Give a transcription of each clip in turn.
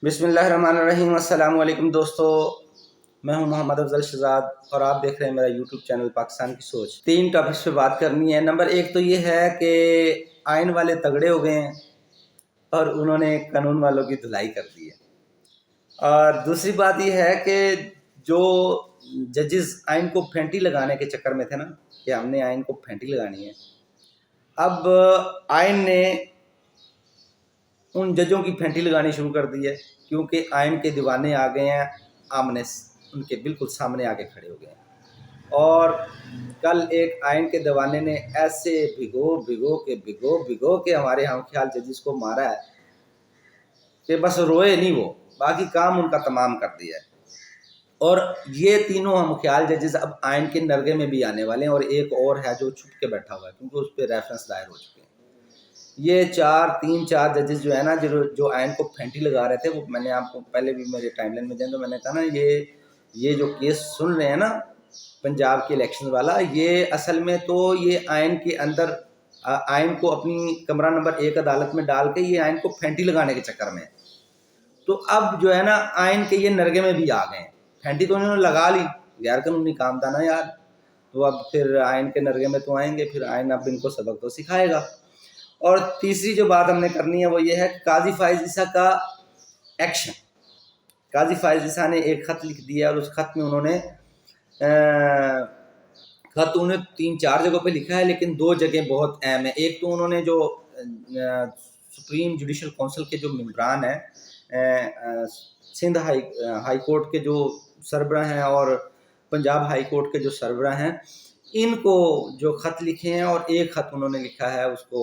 بسم اللہ الرحمن الرحیم۔ السلام علیکم دوستو، میں ہوں محمد افضل شہزاد اور آپ دیکھ رہے ہیں میرا یوٹیوب چینل پاکستان کی سوچ۔ 3 ٹاپکس پہ بات کرنی ہے۔ نمبر 1 تو یہ ہے کہ آئین والے تگڑے ہو گئے ہیں اور انہوں نے قانون والوں کی دھلائی کر دی ہے، اور دوسری بات یہ ہے کہ جو ججز آئین کو پھینٹی لگانے کے چکر میں تھے نا کہ ہم نے آئین کو پھینٹی لگانی ہے، اب آئین نے ان ججوں کی پھینٹی لگانی شروع کر دی ہے، کیونکہ آئین کے دیوانے آ گئے ہیں آمنے، ان کے بالکل سامنے آ کے کھڑے ہو گئے ہیں۔ اور کل ایک آئین کے دیوانے نے ایسے بھگو کے ہمارے ہم خیال ججز کو مارا ہے کہ بس روئے نہیں، وہ باقی کام ان کا تمام کر دیا ہے۔ اور یہ تینوں ہم خیال ججز اب آئین کے نرگے میں بھی آنے والے ہیں، اور ایک اور ہے جو چھپ کے بیٹھا ہوا ہے کیونکہ اس پہ ریفرنس دائر ہو چکے ہیں۔ یہ 4 ججز جو ہے نا جو آئین کو پھینٹی لگا رہے تھے، وہ میں نے آپ کو پہلے بھی میرے ٹائم لائن میں دیں تو میں نے کہا نا یہ جو کیس سن رہے ہیں نا پنجاب کے الیکشن والا، یہ اصل میں تو یہ آئین کے اندر آئین کو اپنی کمرہ نمبر 1 عدالت میں ڈال کے یہ آئین کو پھینٹی لگانے کے چکر میں ہے۔ تو اب جو ہے نا آئین کے یہ نرگے میں بھی آ گئے ہیں۔ پھینٹی تو انہوں نے لگا لی، غیر قانونی کام تھا نا یار، تو اب پھر آئین کے نرگے میں تو آئیں گے، پھر آئین اب ان کو سبق تو سکھائے گا۔ اور تیسری جو بات ہم نے کرنی ہے وہ یہ ہے کہ قاضی فائز عیسیٰ کا ایکشن۔ قاضی فائز عیسیٰ نے ایک خط لکھ دیا، اور اس خط میں انہوں نے 3-4 جگہوں پہ لکھا ہے، لیکن 2 جگہیں بہت اہم ہیں۔ ایک تو انہوں نے جو سپریم جوڈیشل کونسل کے جو ممبران ہیں، سندھ ہائی کورٹ کے جو سربراہ ہیں اور پنجاب ہائی کورٹ کے جو سربراہ ہیں، ان کو جو خط لکھے ہیں، اور ایک خط انہوں نے لکھا ہے اس کو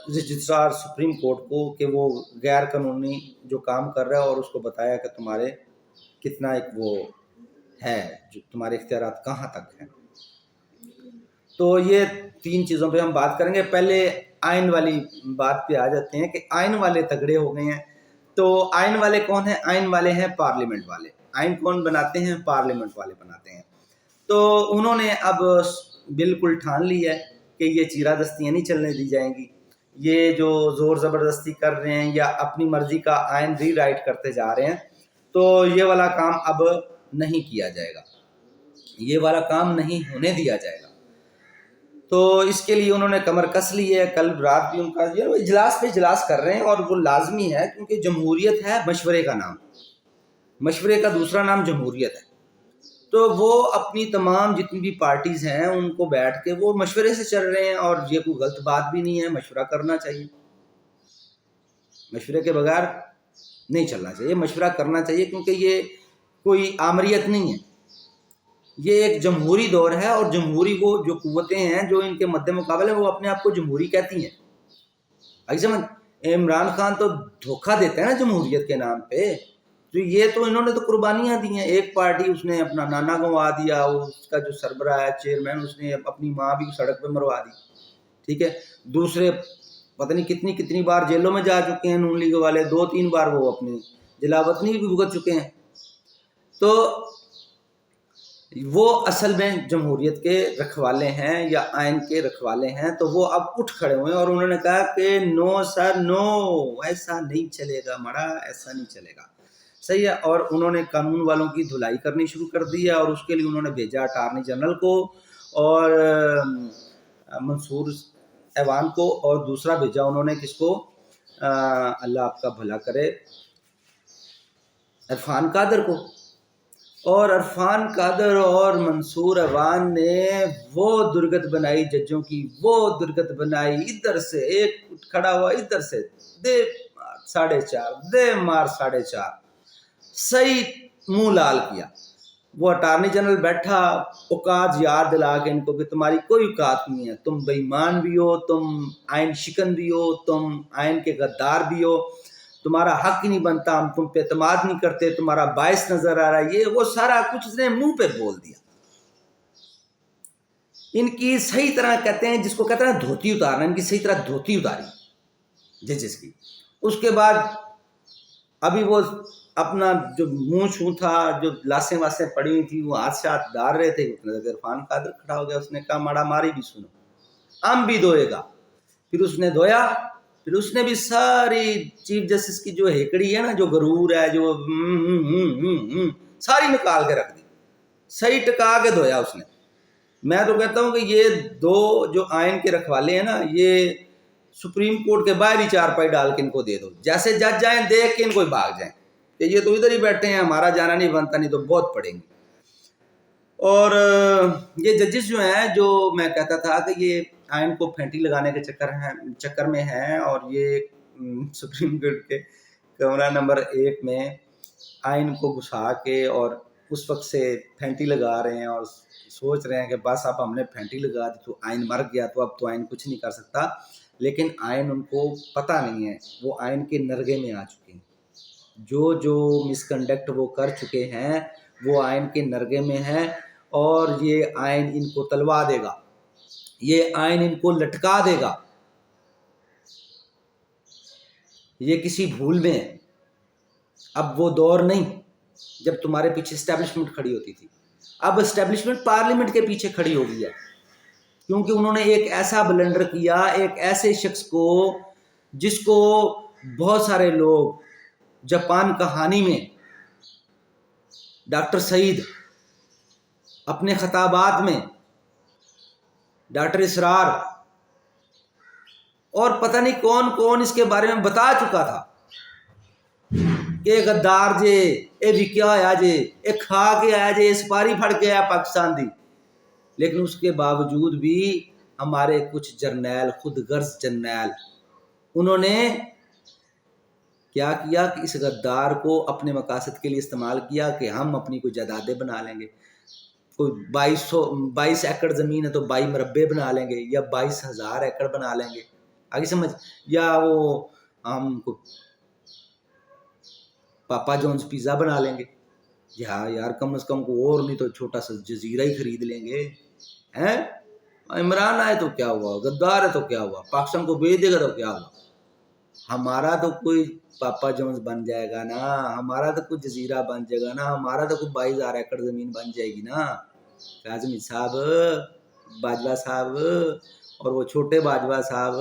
رجسٹرار سپریم کورٹ کو کہ وہ غیر قانونی جو کام کر رہا ہے، اور اس کو بتایا کہ تمہارے کتنا ایک وہ ہے، جو تمہارے اختیارات کہاں تک ہیں۔ تو یہ 3 چیزوں پہ ہم بات کریں گے۔ پہلے آئین والی بات پہ آ جاتے ہیں کہ آئین والے تگڑے ہو گئے ہیں۔ تو آئین والے کون ہیں؟ آئین والے ہیں پارلیمنٹ والے۔ آئین کون بناتے ہیں؟ پارلیمنٹ والے بناتے ہیں۔ تو انہوں نے اب بالکل ٹھان لی ہے کہ یہ چیرہ دستیاں نہیں چلنے دی جائیں گی، یہ جو زور زبردستی کر رہے ہیں یا اپنی مرضی کا آئین ری رائٹ کرتے جا رہے ہیں، تو یہ والا کام اب نہیں کیا جائے گا، یہ والا کام نہیں ہونے دیا جائے گا۔ تو اس کے لیے انہوں نے کمر کس لی ہے۔ کل رات بھی ان کا اجلاس پہ اجلاس کر رہے ہیں، اور وہ لازمی ہے کیونکہ جمہوریت ہے مشورے کا نام، مشورے کا دوسرا نام جمہوریت ہے۔ تو وہ اپنی تمام جتنی بھی پارٹیز ہیں ان کو بیٹھ کے وہ مشورے سے چل رہے ہیں، اور یہ کوئی غلط بات بھی نہیں ہے، مشورہ کرنا چاہیے، مشورے کے بغیر نہیں چلنا چاہیے، مشورہ کرنا چاہیے، کیونکہ یہ کوئی آمریت نہیں ہے، یہ ایک جمہوری دور ہے، اور جمہوری وہ جو قوتیں ہیں جو ان کے مد مقابل ہیں وہ اپنے آپ کو جمہوری کہتی ہیں۔ عمران خان تو دھوکہ دیتے ہیں نا جمہوریت کے نام پہ، تو یہ تو انہوں نے تو قربانیاں دی ہیں۔ ایک پارٹی اس نے اپنا نانا گنوا دیا، اس کا جو سربراہ ہے چیئرمین، اس نے اپنی ماں بھی سڑک پہ مروا دی، ٹھیک ہے۔ دوسرے پتہ نہیں کتنی بار جیلوں میں جا چکے ہیں نون لیگ والے، 2-3 بار وہ اپنی جلاوطنی بھی بھگت چکے ہیں۔ تو وہ اصل میں جمہوریت کے رکھوالے ہیں یا آئین کے رکھوالے ہیں، تو وہ اب اٹھ کھڑے ہوئے ہیں اور انہوں نے کہا کہ نو سر نو، ایسا نہیں چلے گا مڑا، ایسا نہیں چلے گا، صحیح ہے۔ اور انہوں نے قانون والوں کی دھلائی کرنی شروع کر دی ہے، اور اس کے لیے انہوں نے بھیجا اٹارنی جنرل کو اور منصور ایوان کو، اور دوسرا بھیجا انہوں نے کس کو؟ اللہ آپ کا بھلا کرے، عرفان قادر کو۔ اور عرفان قادر اور منصور ایوان نے وہ درگت بنائی ججوں کی، وہ درگت بنائی، ادھر سے ایک کھڑا ہوا، ادھر سے دے مار 4.5، دے مار 4.5، صحیح منہ لال کیا۔ وہ اٹارنی جنرل بیٹھا اوقات یاد دلا کے ان کو کہ تمہاری کوئی اوقات نہیں ہے، تم بے ایمان بھی ہو، تم آئین شکن بھی ہو، تم آئین کے غدار بھی ہو، تمہارا حق ہی نہیں بنتا، ہم تم پہ اعتماد نہیں کرتے، تمہارا باعث نظر آ رہا ہے، یہ وہ سارا کچھ اس نے منہ پہ بول دیا۔ ان کی صحیح طرح کہتے ہیں، جس کو کہتے ہیں دھوتی اتارنا، ان کی صحیح طرح دھوتی اتاری ججز کی۔ اس کے بعد ابھی وہ اپنا جو منہ چھو تھا، جو لاسیں واسیں پڑی ہوئی تھی، وہ ہاتھ سے ہاتھ ڈال رہے تھے، عرفان قادر کھڑا ہو گیا، اس نے کہا ماڑا ماری بھی سنو، ہم بھی دھوئے گا۔ پھر اس نے دھویا، پھر اس نے بھی ساری چیف جسٹس کی جو ہیکڑی ہے نا، جو غرور ہے، جو ساری نکال کے رکھ دی، صحیح ٹکا کے دھویا اس نے۔ میں تو کہتا ہوں کہ یہ دو جو آئین کے رکھوالے ہیں نا، یہ سپریم کورٹ کے باہر ہی چارپائی ڈال کے ان کو دے دو، جیسے جج جائیں دیکھ کے ان کو بھاگ جائیں کہ یہ تو ادھر ہی بیٹھے ہیں، ہمارا جانا نہیں بنتا، نہیں تو بہت پڑیں گے۔ اور یہ ججز جو ہیں، جو میں کہتا تھا کہ یہ آئین کو پھینٹی لگانے کے چکر میں ہیں، اور یہ سپریم کورٹ کے کمرہ نمبر 1 میں آئین کو گھسا کے اور اس وقت سے پھینٹی لگا رہے ہیں، اور سوچ رہے ہیں کہ بس اب ہم نے پھینٹی لگا دی تو آئین مر گیا، تو اب تو آئین کچھ نہیں کر سکتا۔ لیکن آئین ان کو پتہ نہیں ہے، وہ آئین کے نرغے میں آ چکے ہیں، جو مس کنڈکٹ وہ کر چکے ہیں وہ آئین کے نرغے میں ہیں، اور یہ آئین ان کو تلوا دے گا، یہ آئین ان کو لٹکا دے گا۔ یہ کسی بھول میں ہے۔ اب وہ دور نہیں جب تمہارے پیچھے اسٹیبلشمنٹ کھڑی ہوتی تھی، اب اسٹیبلشمنٹ پارلیمنٹ کے پیچھے کھڑی ہو گئی ہے، کیونکہ انہوں نے ایک ایسا بلنڈر کیا، ایک ایسے شخص کو جس کو بہت سارے لوگ جاپان کہانی میں ڈاکٹر سعید اپنے خطابات میں، ڈاکٹر اسرار اور پتہ نہیں کون کون اس کے بارے میں بتا چکا تھا کہ غدار جے، اے وکیا آیا جے، اے کھا کے آیا جے، سپاری پھڑ کے آیا پاکستان دی۔ لیکن اس کے باوجود بھی ہمارے کچھ جرنیل، خود غرض جرنیل، انہوں نے کیا کیا کہ اس غدار کو اپنے مقاصد کے لیے استعمال کیا کہ ہم اپنی کوئی جائیدادیں بنا لیں گے، کوئی 22 ایکڑ زمین ہے تو 22 مربع بنا لیں گے، یا 22,000 ایکڑ بنا لیں گے، آگے سمجھ، یا وہ ہم کو پاپا جونز پیزا بنا لیں گے، یار کم از کم کو اور نہیں تو چھوٹا سا جزیرہ ہی خرید لیں گے، ہیں؟ عمران آئے تو کیا ہوا، غدار ہے تو کیا ہوا، پاکستان کو بھیج دے گا تو کیا ہوا، ہمارا تو کوئی پاپا جونز بن جائے گا نا، ہمارا تو کوئی جزیرہ بن جائے گا نا، ہمارا تو کوئی 22,000 ایکڑ زمین بن جائے گی نا۔ کاظمی صاحب، باجوہ صاحب، اور وہ چھوٹے باجوہ صاحب،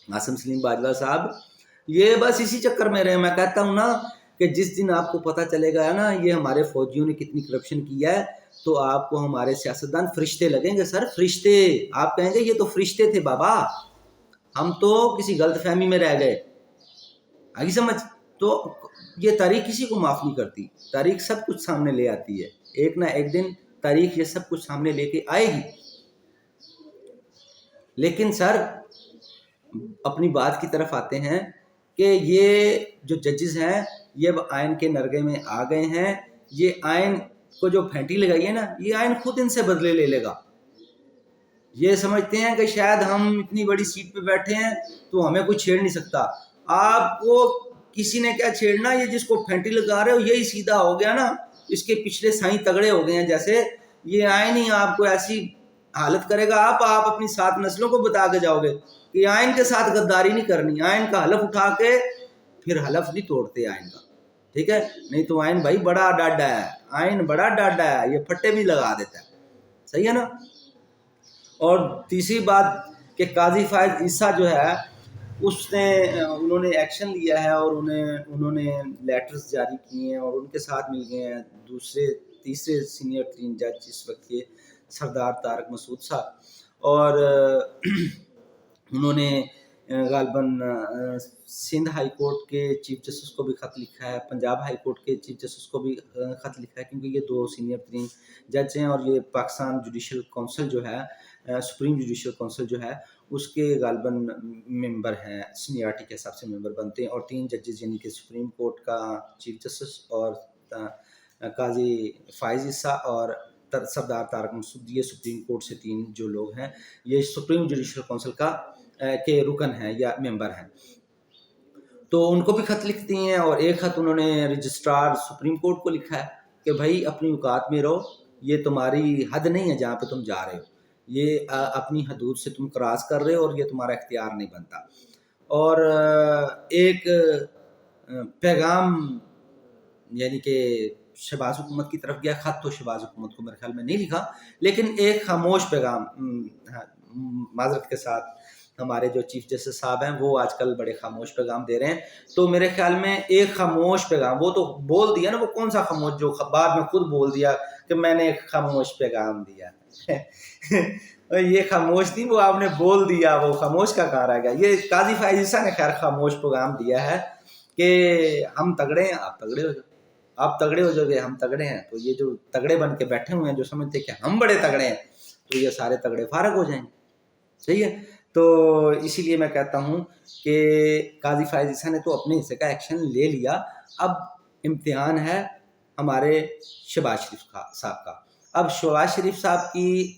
عاصم سلیم باجوہ صاحب، یہ بس اسی چکر میں رہے۔ میں کہتا ہوں نا کہ جس دن آپ کو پتہ چلے گا نا یہ ہمارے فوجیوں نے کتنی کرپشن کی ہے، تو آپ کو ہمارے سیاستدان فرشتے لگیں گے، سر فرشتے، آپ کہیں گے یہ تو فرشتے تھے بابا، ہم تو کسی غلط فہمی میں رہ گئے، آگے سمجھ۔ تو یہ تاریخ کسی کو معاف نہیں کرتی، تاریخ سب کچھ سامنے لے آتی ہے، ایک نہ ایک دن تاریخ یہ سب کچھ سامنے لے کے آئے گی۔ لیکن سر اپنی بات کی طرف آتے ہیں کہ یہ جو ججز ہیں یہ اب آئین کے نرغے میں آ گئے ہیں، یہ آئین کو جو پھینٹی لگائی ہے نا، یہ آئین خود ان سے بدلے لے لے گا۔ یہ سمجھتے ہیں کہ شاید ہم اتنی بڑی سیٹ پہ بیٹھے ہیں تو ہمیں کوئی چھیڑ نہیں سکتا، آپ کو کسی نے کیا چھیڑنا، یہ جس کو پھینٹی لگا رہے ہو یہی سیدھا ہو گیا نا، اس کے پچھلے سائیں تگڑے ہو گئے ہیں، جیسے یہ آئین ہی آپ کو ایسی حالت کرے گا، آپ اپنی 7 نسلوں کو بتا کے جاؤ گے کہ آئین کے ساتھ غداری نہیں کرنی، آئین کا حلف اٹھا کے پھر حلف نہیں توڑتے آئین کا، ٹھیک ہے؟ نہیں تو آئین بھائی بڑا ڈاڈا ہے، آئین بڑا ڈاڈا ہے، یہ پھٹے بھی لگا دیتا ہے، صحیح ہے نا۔ اور تیسری بات کہ قاضی فائز عیسیٰ جو ہے انہوں نے ایکشن لیا ہے، اور انہوں نے لیٹرز جاری کیے ہیں، اور ان کے ساتھ مل گئے ہیں تیسرے سینئر ترین جج اس وقت کے سردار طارق مسعود صاحب، اور انہوں نے غالباً سندھ ہائی کورٹ کے چیف جسٹس کو بھی خط لکھا ہے، پنجاب ہائی کورٹ کے چیف جسٹس کو بھی خط لکھا ہے، کیونکہ یہ 2 سینئر ترین جج ہیں، اور یہ پاکستان جوڈیشل کونسل جو ہے، سپریم جوڈیشل کونسل جو ہے اس کے غالباً ممبر ہیں، سینیارٹی کے حساب سے ممبر بنتے ہیں، اور 3 ججز یعنی کہ سپریم کورٹ کا چیف جسٹس اور قاضی فائز عیسیٰ اور سردار طارق مسعود، یہ سپریم کورٹ سے 3 جو لوگ ہیں یہ سپریم جوڈیشل کونسل کے رکن ہیں یا ممبر ہیں، تو ان کو بھی خط لکھتی ہیں، اور ایک خط انہوں نے رجسٹرار سپریم کورٹ کو لکھا ہے کہ بھائی اپنی اوقات میں رہو، یہ تمہاری حد نہیں ہے جہاں پہ تم جا رہے ہو، یہ اپنی حدود سے تم کراس کر رہے ہو، اور یہ تمہارا اختیار نہیں بنتا۔ اور ایک پیغام یعنی کہ شہباز حکومت کی طرف گیا، خط تو شہباز حکومت کو میرے خیال میں نہیں لکھا، لیکن ایک خاموش پیغام، معذرت کے ساتھ ہمارے جو چیف جسٹس صاحب ہیں وہ آج کل بڑے خاموش پیغام دے رہے ہیں. تو میرے خیال میں ایک خاموش پیغام، وہ تو بول دیا نا، وہ کون سا خاموش جو بعد میں خود بول دیا کہ میں نے ایک خاموش پیغام دیا. یہ خاموش نہیں، وہ آپ نے بول دیا، وہ خاموش کا کہاں رہ گیا. یہ قاضی فائز عیسیٰ نے خیر خاموش پیغام دیا ہے کہ ہم تگڑے ہیں، آپ تگڑے ہو جاؤ، آپ تگڑے ہو جاؤ گے، ہم تگڑے ہیں. تو یہ جو تگڑے بن کے بیٹھے ہوئے ہیں، جو سمجھتے کہ ہم بڑے تگڑے ہیں، تو یہ سارے تگڑے فارغ ہو جائیں گے. صحیح ہے. تو اسی لیے میں کہتا ہوں کہ قاضی فائز عیسیٰ نے تو اپنے حصے کا ایکشن لے لیا. اب امتحان ہے ہمارے شہباز شریف صاحب کا. اب شہباز شریف صاحب کی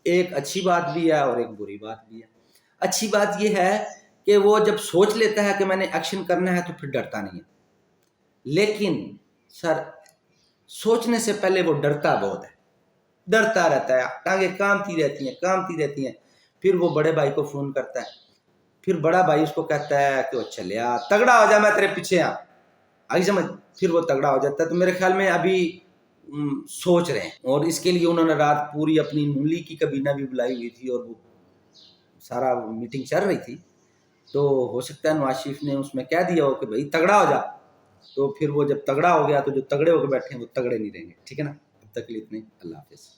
ایک اچھی بات بھی ہے اور ایک بری بات بھی ہے. اچھی بات یہ ہے کہ وہ جب سوچ لیتا ہے کہ میں نے ایکشن کرنا ہے تو پھر ڈرتا نہیں ہے. لیکن سر سوچنے سے پہلے وہ ڈرتا بہت ہے، ڈرتا رہتا ہے، ٹانگیں کامتی رہتی ہیں. پھر وہ بڑے بھائی کو فون کرتا ہے، پھر بڑا بھائی اس کو کہتا ہے کہ چلیا تگڑا ہو جا، میں تیرے پیچھے آئی سمجھ. پھر وہ تگڑا ہو جاتا ہے. تو میرے خیال میں ابھی سوچ رہے ہیں، اور اس کے لیے انہوں نے رات پوری اپنی نولی کی کابینہ بھی بلائی ہوئی تھی اور وہ سارا میٹنگ چل رہی تھی. تو ہو سکتا ہے نواز شریف نے اس میں کہہ دیا ہو کہ بھائی تگڑا ہو جا. تو پھر وہ جب تگڑا ہو گیا تو جو تگڑے ہو کے بیٹھے ہیں وہ تگڑے نہیں رہیں گے. ٹھیک ہے نا. اب تک کے لیے اتنے. اللہ حافظ.